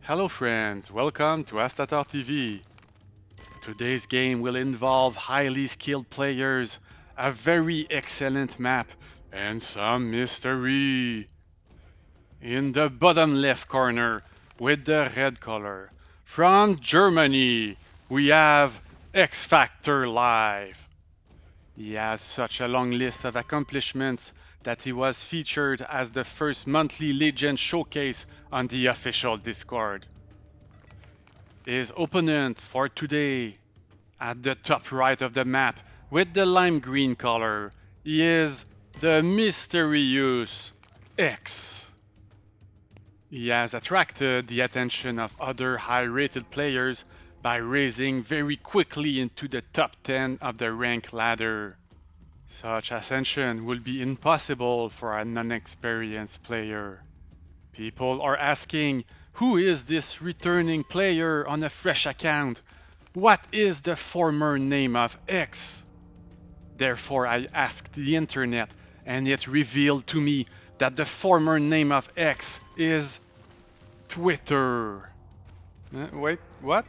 Hello friends, welcome to AstatorTV. Today's game will involve highly skilled players, a very excellent map, and some mystery. In the bottom left corner, with the red color, from Germany, we have XFactorLive. He has such a long list of accomplishments that he was featured as the first monthly Legend showcase on the official Discord. His opponent for today, at the top right of the map with the lime green color, he is the mysterious X. He has attracted the attention of other high-rated players by rising very quickly into the top 10 of the rank ladder. Such ascension will be impossible for a non-experienced player. People are asking, who is this returning player on a fresh account? What is the former name of X? Therefore I asked the internet, and it revealed to me that the former name of X is Twitter. Wait, what?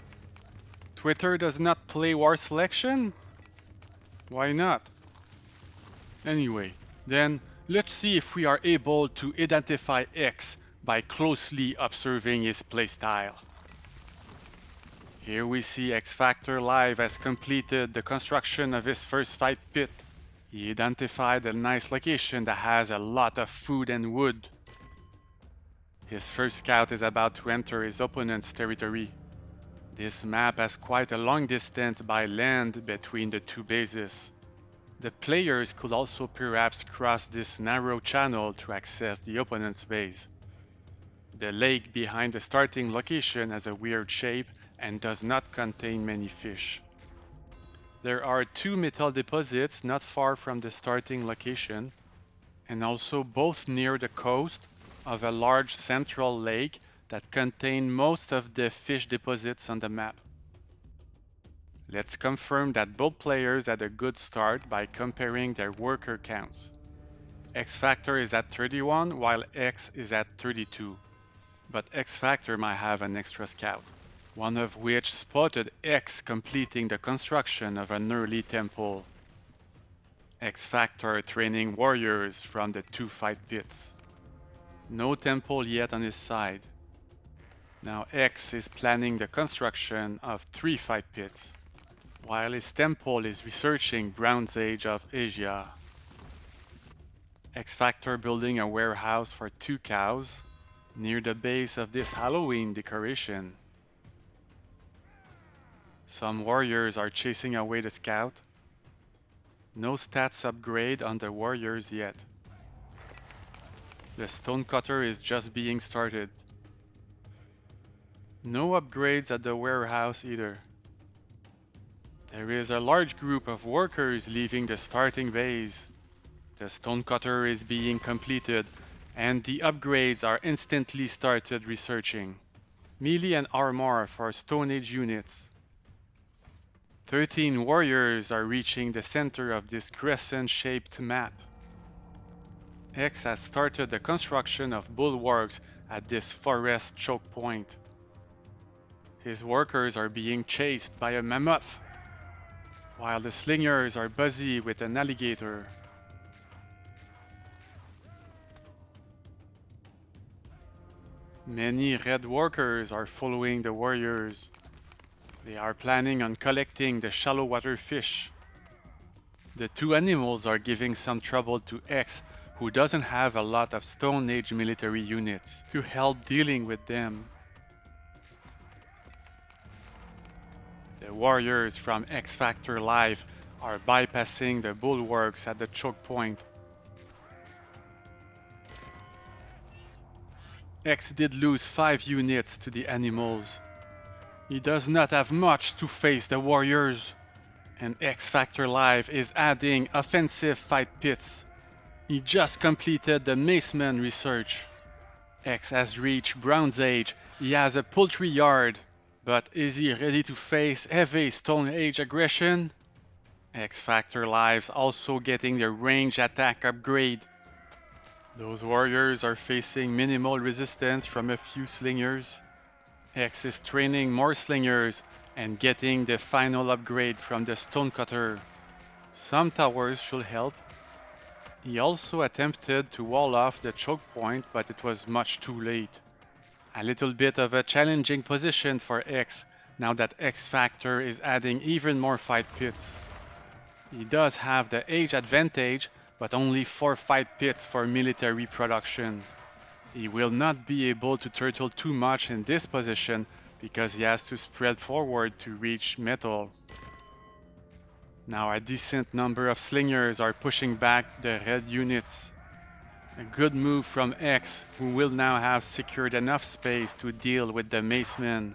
Twitter does not play warselection? Why not? Anyway, then let's see if we are able to identify X by closely observing his playstyle. Here we see XFactorLive has completed the construction of his first fight pit. He identified a nice location that has a lot of food and wood. His first scout is about to enter his opponent's territory. This map has quite a long distance by land between the two bases. The players could also perhaps cross this narrow channel to access the opponent's base. The lake behind the starting location has a weird shape and does not contain many fish. There are two metal deposits not far from the starting location, and also both near the coast of a large central lake that contain most of the fish deposits on the map. Let's confirm that both players had a good start by comparing their worker counts. XFactor is at 31 while X is at 32. But XFactor might have an extra scout, one of which spotted X completing the construction of an early temple. XFactor training warriors from the two fight pits. No temple yet on his side. Now X is planning the construction of 3 fight pits, while his temple is researching Bronze Age of Asia. XFactor building a warehouse for 2 cows near the base of this Halloween decoration. Some warriors are chasing away the scout. No stats upgrade on the warriors yet. The stonecutter is just being started. No upgrades at the warehouse either. There is a large group of workers leaving the starting base. The stonecutter is being completed, and the upgrades are instantly started researching. Melee and armor for Stone Age units. 13 warriors are reaching the center of this crescent-shaped map. X has started the construction of bulwarks at this forest choke point. His workers are being chased by a mammoth, while the slingers are busy with an alligator. Many red workers are following the warriors. They are planning on collecting the shallow water fish. The two animals are giving some trouble to X, who doesn't have a lot of Stone Age military units to help dealing with them. The warriors from XFactorLive are bypassing the bulwarks at the choke point. X did lose 5 units to the animals. He does not have much to face the warriors, and XFactorLive is adding offensive fight pits. He just completed the Maceman research. X has reached Bronze Age. He has a poultry yard. But is he ready to face heavy Stone Age aggression? XFactorLive's also getting the range attack upgrade. Those warriors are facing minimal resistance from a few slingers. X is training more slingers and getting the final upgrade from the stonecutter. Some towers should help. He also attempted to wall off the choke point, but it was much too late. A little bit of a challenging position for X now that X Factor is adding even more fight pits. He does have the age advantage, but only 4 fight pits for military production. He will not be able to turtle too much in this position because he has to spread forward to reach metal. Now a decent number of slingers are pushing back the red units. A good move from X, who will now have secured enough space to deal with the macemen.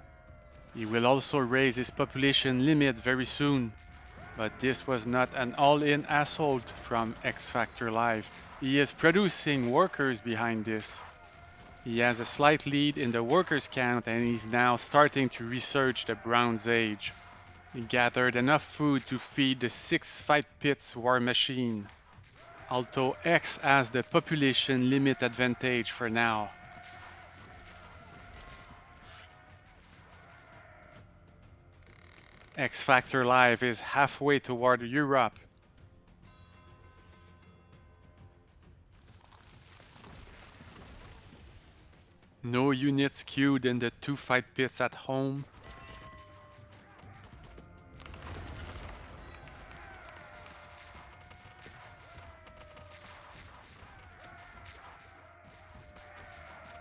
He will also raise his population limit very soon. But this was not an all-in assault from XFactorLive. He is producing workers behind this. He has a slight lead in the workers count and he's now starting to research the Bronze Age. He gathered enough food to feed the 6 fight pits war machine. Although X has the population limit advantage for now. XFactorLive is halfway toward Europe. No units queued in the 2 fight pits at home.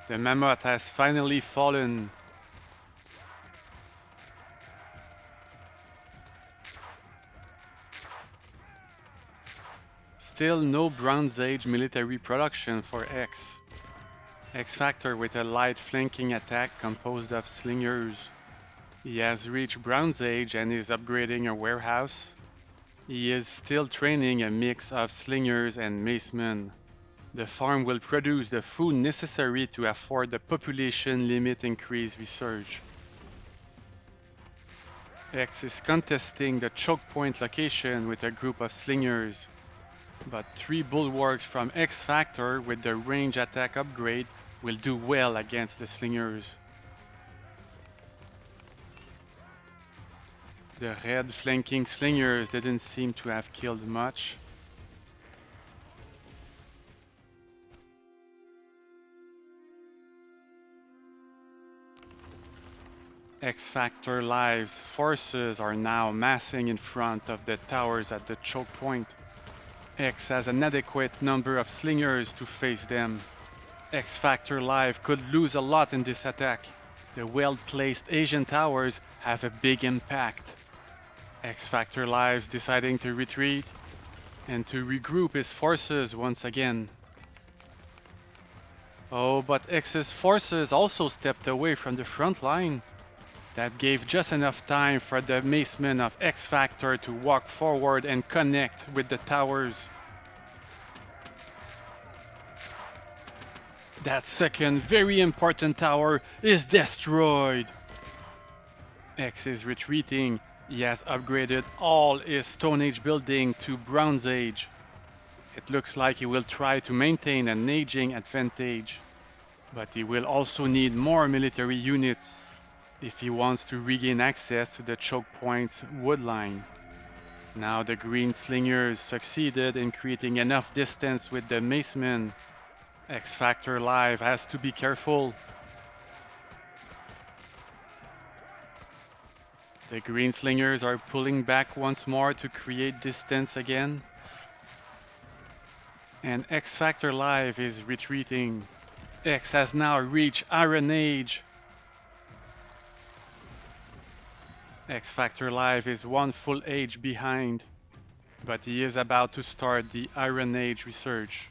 The mammoth has finally fallen. Still no Bronze Age military production for X. X Factor with a light flanking attack composed of slingers. He has reached Bronze Age and is upgrading a warehouse. He is still training a mix of slingers and macemen. The farm will produce the food necessary to afford the population limit increase research. X is contesting the choke point location with a group of slingers, but 3 bulwarks from X Factor with the range attack upgrade will do well against the slingers. The red flanking slingers didn't seem to have killed much. XFactorLive's forces are now massing in front of the towers at the choke point. X has an adequate number of slingers to face them. XFactorLive could lose a lot in this attack. The well-placed Asian towers have a big impact. XFactorLive's deciding to retreat and to regroup his forces once again. Oh, but X's forces also stepped away from the front line. That gave just enough time for the macemen of X Factor to walk forward and connect with the towers. That second very important tower is destroyed. X is retreating. He has upgraded all his Stone Age building to Bronze Age. It looks like he will try to maintain an aging advantage, but he will also need more military units if he wants to regain access to the choke point's wood line. Now the green slingers succeeded in creating enough distance with the macemen. XFactorLive has to be careful. The green slingers are pulling back once more to create distance again. And XFactorLive is retreating. X has now reached Iron Age. XFactorLive is 1 full age behind, but he is about to start the Iron Age research.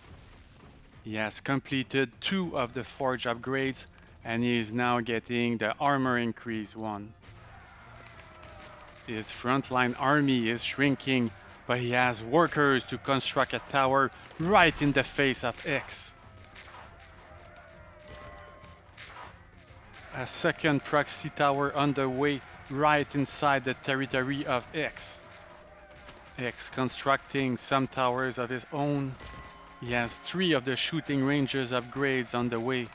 He has completed 2 of the forge upgrades and he is now getting the armor increase 1. His frontline army is shrinking, but he has workers to construct a tower right in the face of X. A second proxy tower on the way right inside the territory of X. X constructing some towers of his own. He has 3 of the shooting ranges upgrades on the way.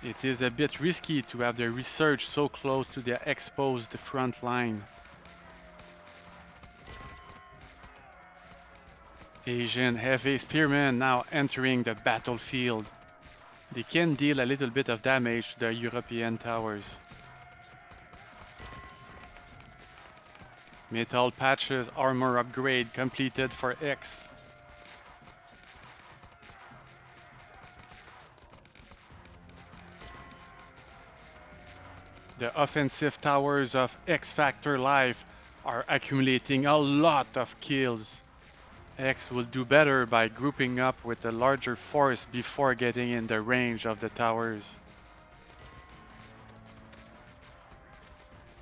It is a bit risky to have the research so close to the exposed front line. Asian heavy spearmen now entering the battlefield. They can deal a little bit of damage to the European towers. Metal patches armor upgrade completed for X. The offensive towers of XFactorLive are accumulating a lot of kills. X will do better by grouping up with a larger force before getting in the range of the towers.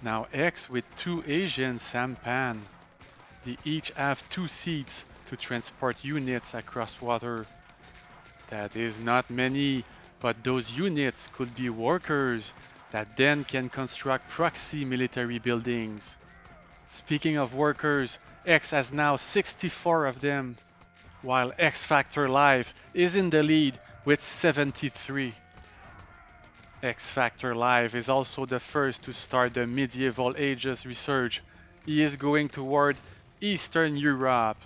Now X with 2 Asian sampan. They each have 2 seats to transport units across water. That is not many, but those units could be workers that then can construct proxy military buildings. Speaking of workers, X has now 64 of them, while XFactorLive is in the lead with 73. XFactorLive is also the first to start the medieval ages research. He is going toward Eastern Europe.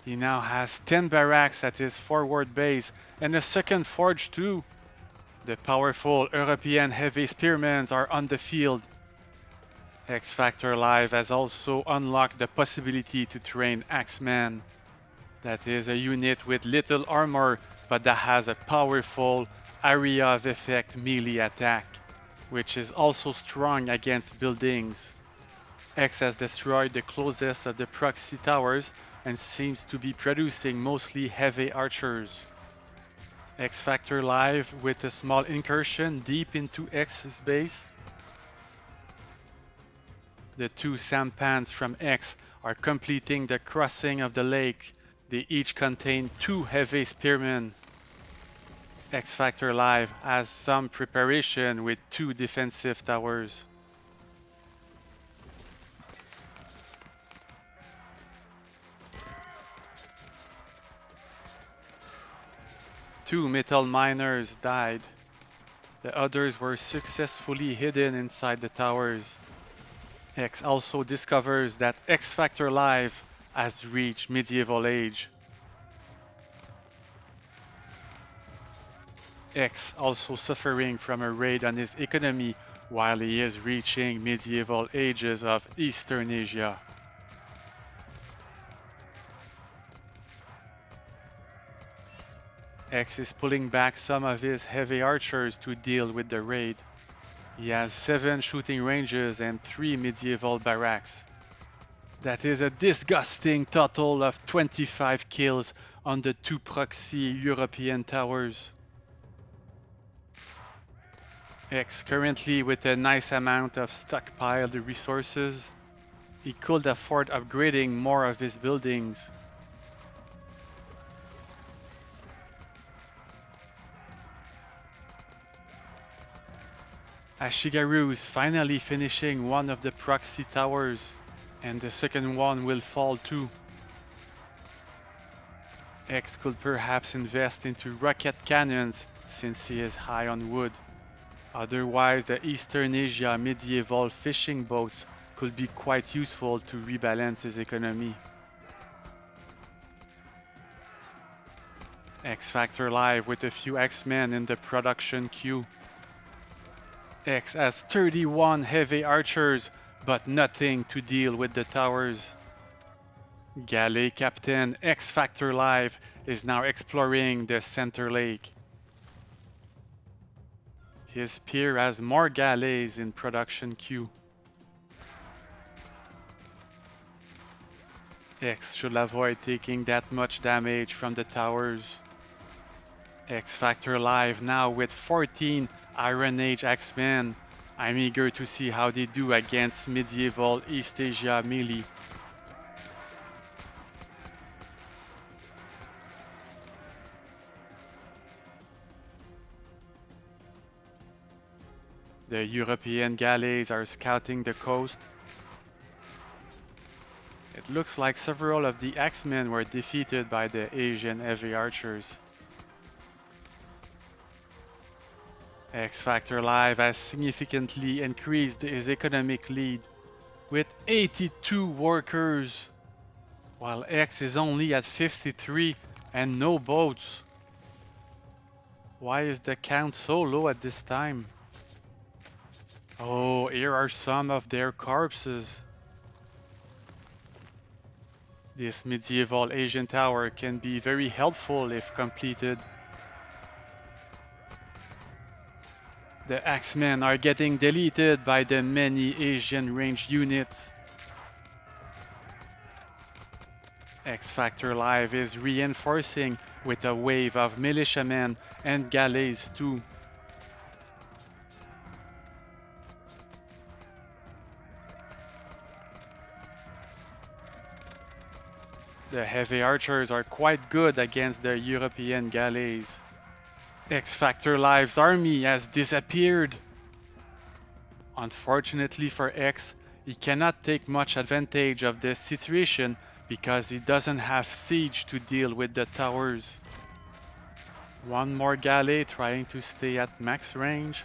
He now has 10 barracks at his forward base and a second forge too. The powerful European heavy spearmen are on the field. XFactorLive has also unlocked the possibility to train Axemen. That is a unit with little armor, but that has a powerful area of effect melee attack, which is also strong against buildings. X has destroyed the closest of the proxy towers and seems to be producing mostly heavy archers. XFactorLive with a small incursion deep into X's base. The 2 sampans from X are completing the crossing of the lake. They each contain 2 heavy spearmen. XFactorLive has some preparation with 2 defensive towers. Two metal miners died. The others were successfully hidden inside the towers. X also discovers that XFactorLive has reached medieval age. X also suffering from a raid on his economy while he is reaching medieval ages of Eastern Asia. X is pulling back some of his heavy archers to deal with the raid. He has 7 shooting ranges and 3 medieval barracks. That is a disgusting total of 25 kills on the 2 proxy European towers. X currently with a nice amount of stockpiled resources. He could afford upgrading more of his buildings. Ashigaru is finally finishing one of the proxy towers, and the second one will fall too. X could perhaps invest into rocket cannons since he is high on wood. Otherwise, the Eastern Asia medieval fishing boats could be quite useful to rebalance his economy. XFactorLive with a few X-Men in the production queue. X has 31 heavy archers, but nothing to deal with the towers. Galley Captain XFactorLive is now exploring the center lake. His spear has more galleys in production queue. X should avoid taking that much damage from the towers. XFactorLive now with 14 Iron Age X-Men. I'm eager to see how they do against medieval East Asia melee. The European galleys are scouting the coast. It looks like several of the X-Men were defeated by the Asian heavy archers. XFactorLive has significantly increased his economic lead with 82 workers, while X is only at 53 and no boats. Why is the count so low at this time? Oh, here are some of their corpses. This medieval Asian tower can be very helpful if completed. The axemen are getting deleted by the many Asian ranged units. XFactorLive is reinforcing with a wave of militiamen and galleys too. The heavy archers are quite good against the European galleys. XFactorLive's army has disappeared. Unfortunately for X, he cannot take much advantage of the situation because he doesn't have siege to deal with the towers. One more galley trying to stay at max range.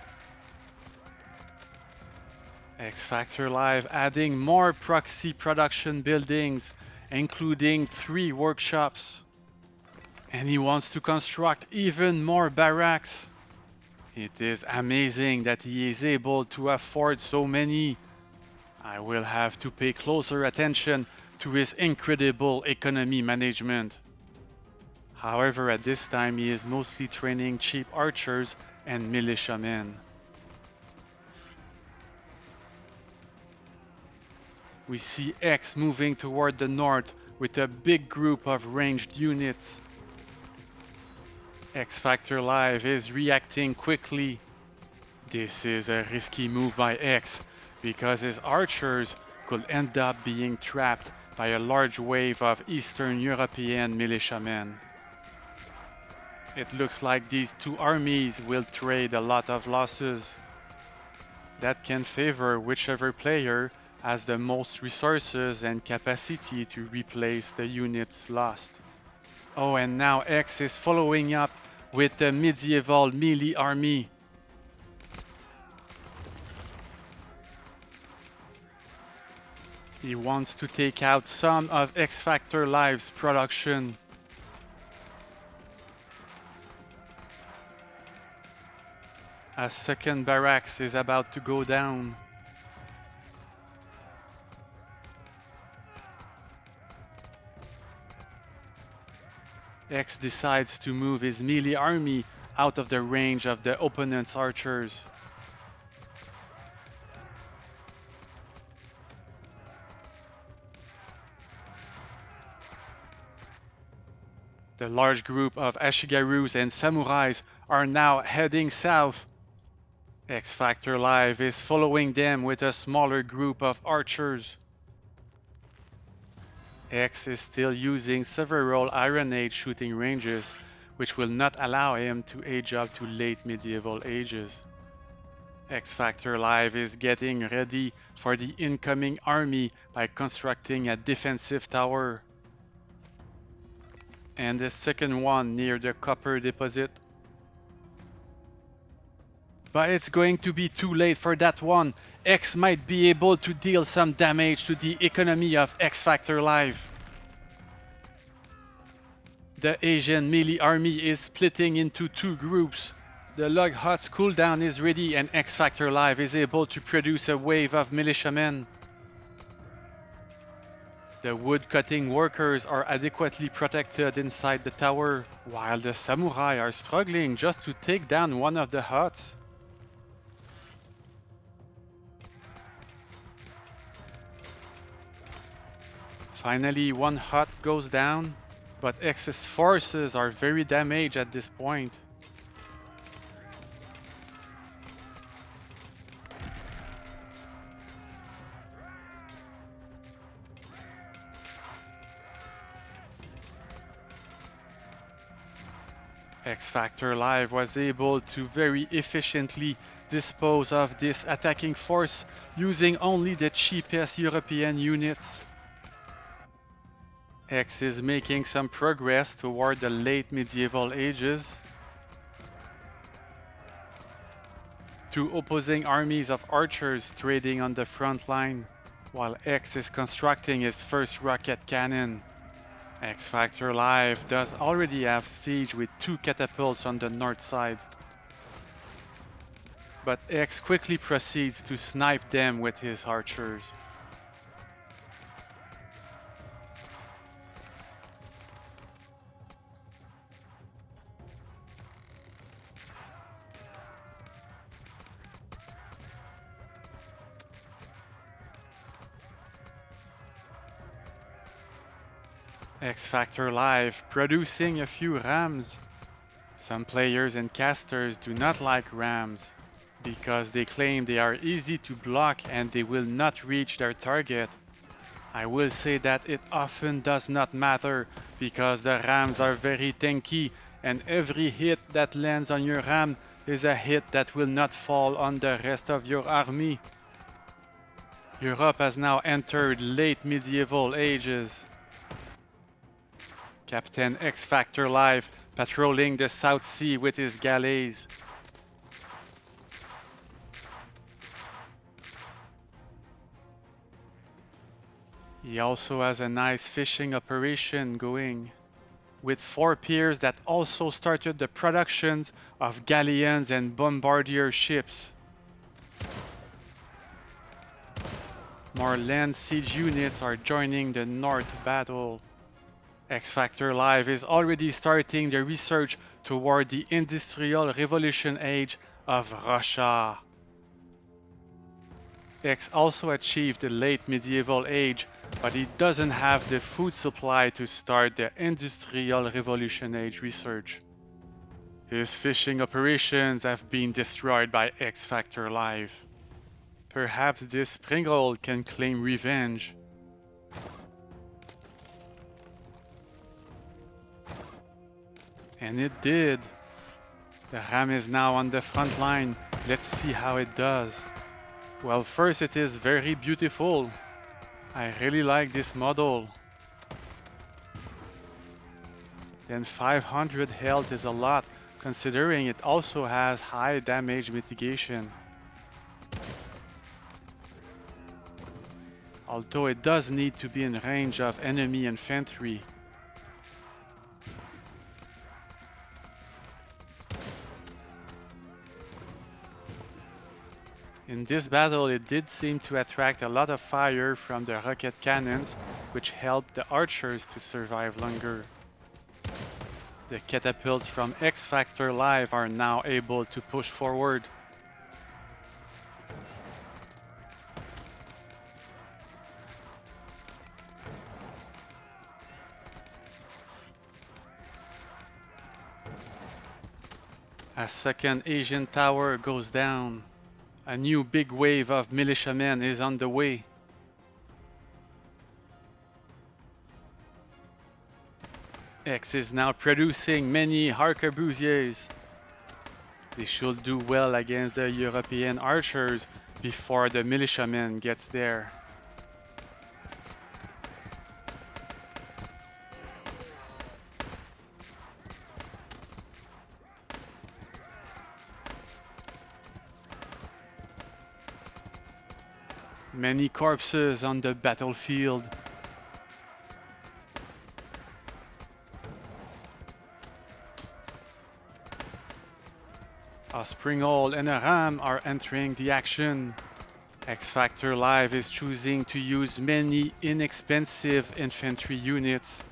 XFactorLive adding more proxy production buildings, including 3 workshops. And he wants to construct even more barracks. It is amazing that he is able to afford so many. I will have to pay closer attention to his incredible economy management. However, at this time he is mostly training cheap archers and militiamen. We see X moving toward the north with a big group of ranged units. XFactorLive is reacting quickly. This is a risky move by X because his archers could end up being trapped by a large wave of Eastern European militiamen. It looks like these two armies will trade a lot of losses. That can favor whichever player has the most resources and capacity to replace the units lost. Oh, and now X is following up with the medieval melee army. He wants to take out some of XFactorLive's production. A second barracks is about to go down. X decides to move his melee army out of the range of the opponent's archers. The large group of Ashigarus and Samurais are now heading south. XFactorLive is following them with a smaller group of archers. X is still using several Iron Age shooting ranges, which will not allow him to age up to late medieval ages. XFactorLive is getting ready for the incoming army by constructing a defensive tower. And the second one near the copper deposit. But it's going to be too late for that one. X might be able to deal some damage to the economy of XFactorLive. The Asian melee army is splitting into 2 groups. The log hut's cooldown is ready and XFactorLive is able to produce a wave of militiamen. The wood-cutting workers are adequately protected inside the tower, while the samurai are struggling just to take down one of the huts. Finally, one hut goes down, but X's forces are very damaged at this point. XFactorLive was able to very efficiently dispose of this attacking force using only the cheapest European units. X is making some progress toward the late medieval ages. two opposing armies of archers trading on the front line, while X is constructing his first rocket cannon. XFactorLive does already have siege with two catapults on the north side, but X quickly proceeds to snipe them with his archers. XFactorLive producing a few rams. Some players and casters do not like rams because they claim they are easy to block and they will not reach their target. I will say that it often does not matter because the rams are very tanky and every hit that lands on your ram is a hit that will not fall on the rest of your army. Europe has now entered late medieval ages. Captain XFactorLive patrolling the South Sea with his galleys. He also has a nice fishing operation going, with 4 piers that also started the production of galleons and bombardier ships. More land siege units are joining the North battle. XFactorLive is already starting the research toward the Industrial Revolution age of Russia. X also achieved the late medieval age, but he doesn't have the food supply to start the Industrial Revolution age research. His fishing operations have been destroyed by XFactorLive. Perhaps this Pringle can claim revenge. And it did. The ram is now on the front line. Let's see how it does. Well, first it is very beautiful. I really like this model. Then 500 health is a lot, considering it also has high damage mitigation. Although it does need to be in range of enemy infantry. In this battle, it did seem to attract a lot of fire from the rocket cannons, which helped the archers to survive longer. The catapults from XFactorLive are now able to push forward. A second Asian tower goes down. A new big wave of militiamen is on the way. X is now producing many arquebusiers. They should do well against the European archers before the militiamen gets there. Many corpses on the battlefield. A Springle and a ram are entering the action. XFactorLive is choosing to use many inexpensive infantry units.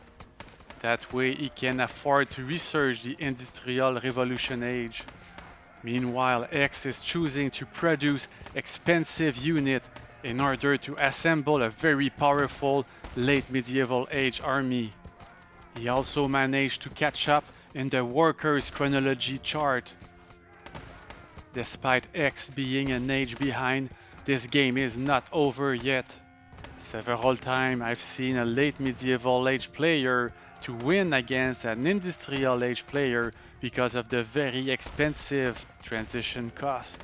That way he can afford to research the Industrial Revolution age. Meanwhile, X is choosing to produce expensive units in order to assemble a very powerful late medieval age army. He also managed to catch up in the workers' chronology chart. Despite X being an age behind, this game is not over yet. Several times I've seen a late medieval age player to win against an industrial age player because of the very expensive transition cost.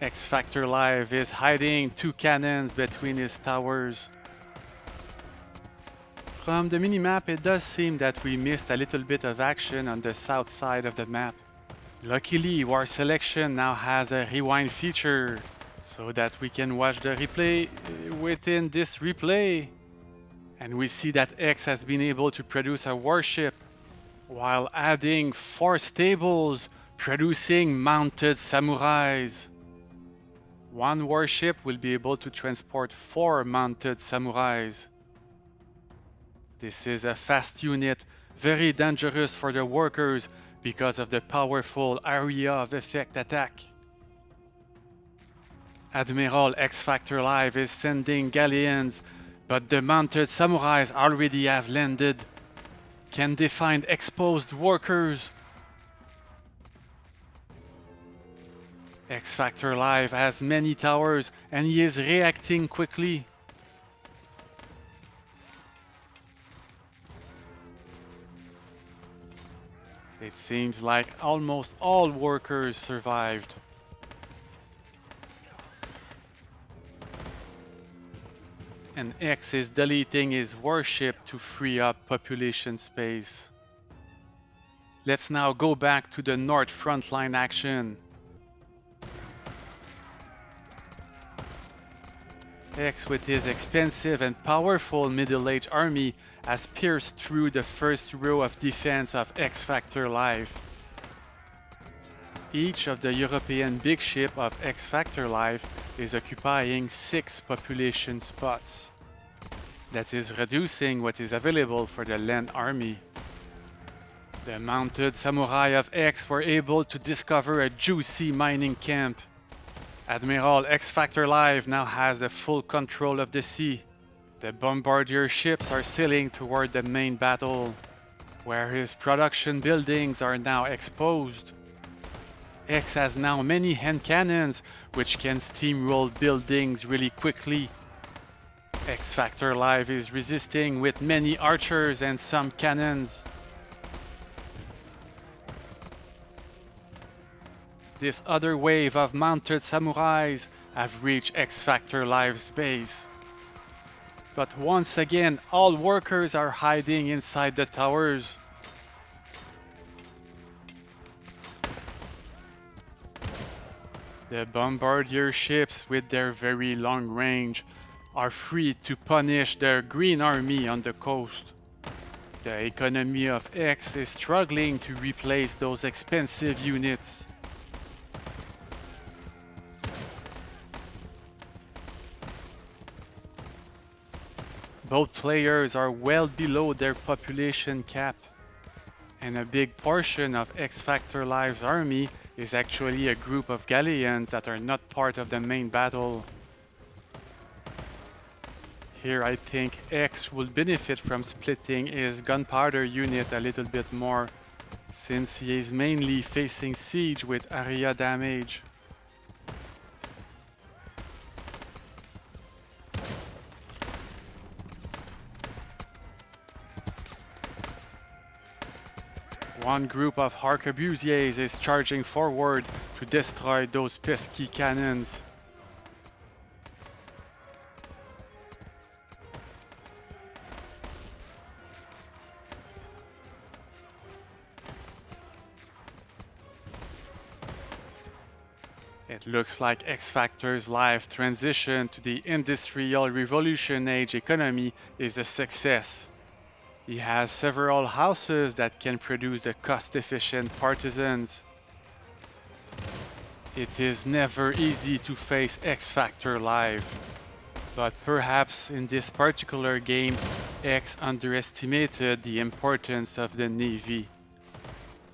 XFactorLive is hiding 2 cannons between his towers. From the minimap, it does seem that we missed a little bit of action on the south side of the map. Luckily, warselection now has a rewind feature, so that we can watch the replay within this replay. And we see that X has been able to produce a warship while adding 4 stables, producing mounted samurais. One warship will be able to transport 4 mounted samurais. This is a fast unit, very dangerous for the workers because of the powerful area of effect attack. Admiral XFactorLive is sending galleons, but the mounted samurais already have landed. Can they find exposed workers? XFactorLive has many towers and he is reacting quickly. It seems like almost all workers survived. And X is deleting his warship to free up population space. Let's now go back to the North frontline action. X, with his expensive and powerful middle-aged army, has pierced through the first row of defense of XFactorLive. Each of the European big ship of XFactorLive is occupying 6 population spots. That is reducing what is available for the land army. The mounted samurai of X were able to discover a juicy mining camp. Admiral XFactorLive now has the full control of the sea. The bombardier ships are sailing toward the main battle, where his production buildings are now exposed. X has now many hand cannons, which can steamroll buildings really quickly. XFactorLive is resisting with many archers and some cannons. This other wave of mounted samurais have reached XFactorLive's base. But once again, all workers are hiding inside the towers. The bombardier ships, with their very long range, are free to punish their green army on the coast. The economy of X is struggling to replace those expensive units. Both players are well below their population cap, and a big portion of XFactorLive's army is actually a group of galleons that are not part of the main battle. Here I think X will benefit from splitting his gunpowder unit a little bit more, since he is mainly facing siege with area damage. One group of arquebusiers is charging forward to destroy those pesky cannons. It looks like XFactorLive's transition to the Industrial Revolution Age economy is a success. He has several houses that can produce the cost-efficient partisans. It is never easy to face XFactorLive, but perhaps in this particular game, X underestimated the importance of the Navy.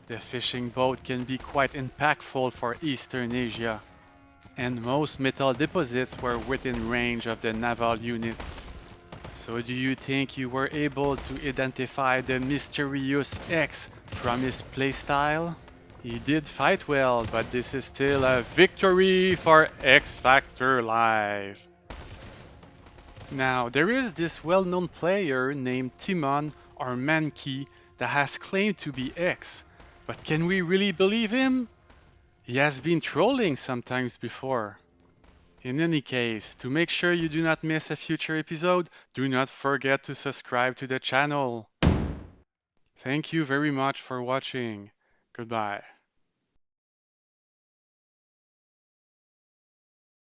The fishing boat can be quite impactful for Eastern Asia, and most metal deposits were within range of the naval units. So do you think you were able to identify the mysterious X from his playstyle? He did fight well, but this is still a victory for XFactorLive. Now, there is this well-known player named Timon or Mankey that has claimed to be X, but can we really believe him? He has been trolling sometimes before. In any case, to make sure you do not miss a future episode, do not forget to subscribe to the channel. Thank you very much for watching. Goodbye.